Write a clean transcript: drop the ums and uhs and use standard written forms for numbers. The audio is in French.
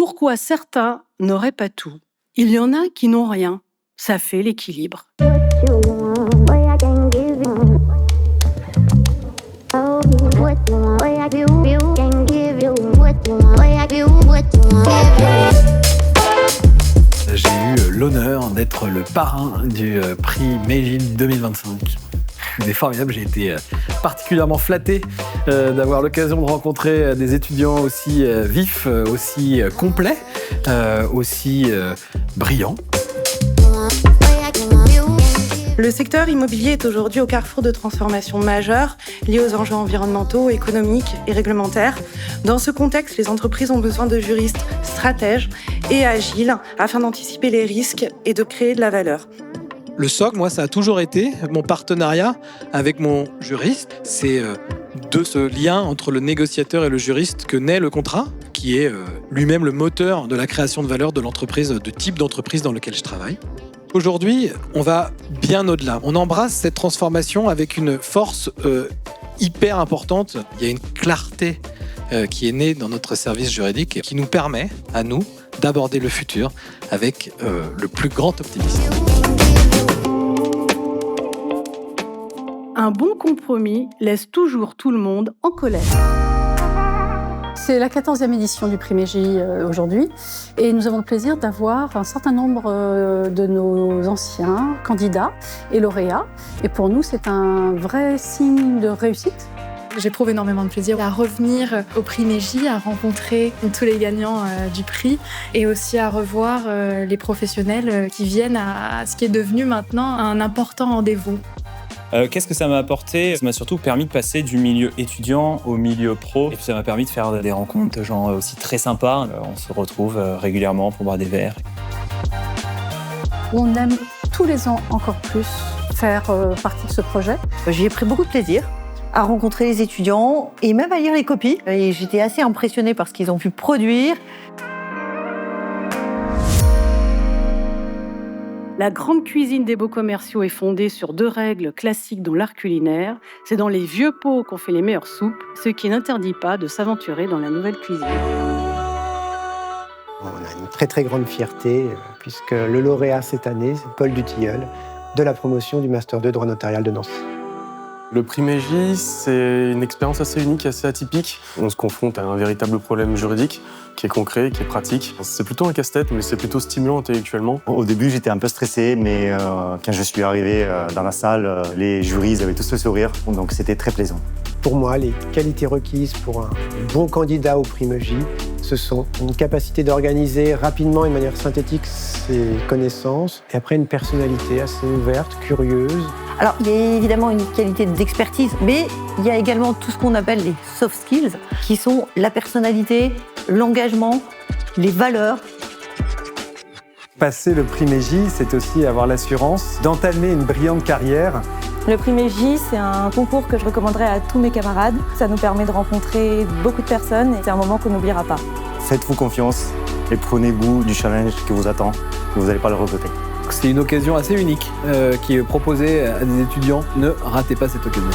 Pourquoi certains n'auraient pas tout? Il y en a qui n'ont rien. Ça fait l'équilibre. J'ai eu l'honneur d'être le parrain du prix Meiji 2025. C'est formidable, j'ai été particulièrement flatté d'avoir l'occasion de rencontrer des étudiants aussi vifs, aussi complets, aussi brillants. Le secteur immobilier est aujourd'hui au carrefour de transformations majeures liées aux enjeux environnementaux, économiques et réglementaires. Dans ce contexte, les entreprises ont besoin de juristes stratèges et agiles afin d'anticiper les risques et de créer de la valeur. Le socle, moi, ça a toujours été mon partenariat avec mon juriste. C'est de ce lien entre le négociateur et le juriste que naît le contrat, qui est lui-même le moteur de la création de valeur de l'entreprise, de type d'entreprise dans lequel je travaille. Aujourd'hui, on va bien au-delà. On embrasse cette transformation avec une force hyper importante. Il y a une clarté qui est née dans notre service juridique et qui nous permet, à nous, d'aborder le futur avec le plus grand optimisme. Un bon compromis laisse toujours tout le monde en colère. C'est la 14e édition du prix Meiji aujourd'hui et nous avons le plaisir d'avoir un certain nombre de nos anciens candidats et lauréats. Et pour nous, c'est un vrai signe de réussite. J'éprouve énormément de plaisir à revenir au prix Meiji, à rencontrer tous les gagnants du prix et aussi à revoir les professionnels qui viennent à ce qui est devenu maintenant un important rendez-vous. Qu'est-ce que ça m'a apporté? Ça m'a surtout permis de passer du milieu étudiant au milieu pro. Et puis ça m'a permis de faire des rencontres de gens aussi très sympas. On se retrouve régulièrement pour boire des verres. On aime tous les ans encore plus faire partie de ce projet. J'y ai pris beaucoup de plaisir à rencontrer les étudiants et même à lire les copies. Et j'étais assez impressionnée par ce qu'ils ont pu produire. La grande cuisine des beaux commerciaux est fondée sur 2 règles classiques dans l'art culinaire. C'est dans les vieux pots qu'on fait les meilleures soupes, ce qui n'interdit pas de s'aventurer dans la nouvelle cuisine. On a une très très grande fierté puisque le lauréat cette année, c'est Paul Dutilleul, de la promotion du Master 2 droit notarial de Nancy. Le prix Meiji, c'est une expérience assez unique, assez atypique. On se confronte à un véritable problème juridique qui est concret, qui est pratique. C'est plutôt un casse-tête, mais c'est plutôt stimulant intellectuellement. Au début, j'étais un peu stressé, mais quand je suis arrivé dans la salle, les jurys ils avaient tous le sourire, donc c'était très plaisant. Pour moi, les qualités requises pour un bon candidat au prix Meiji, ce sont une capacité d'organiser rapidement et de manière synthétique ses connaissances, et après une personnalité assez ouverte, curieuse. Alors, il y a évidemment une qualité d'expertise, mais il y a également tout ce qu'on appelle les soft skills, qui sont la personnalité, l'engagement, les valeurs. Passer le prix Meiji, c'est aussi avoir l'assurance d'entamer une brillante carrière. Le prix Meiji, c'est un concours que je recommanderais à tous mes camarades. Ça nous permet de rencontrer beaucoup de personnes et c'est un moment qu'on n'oubliera pas. Faites-vous confiance et prenez goût du challenge qui vous attend. Vous n'allez pas le regretter. C'est une occasion assez unique qui est proposée à des étudiants. Ne ratez pas cette occasion.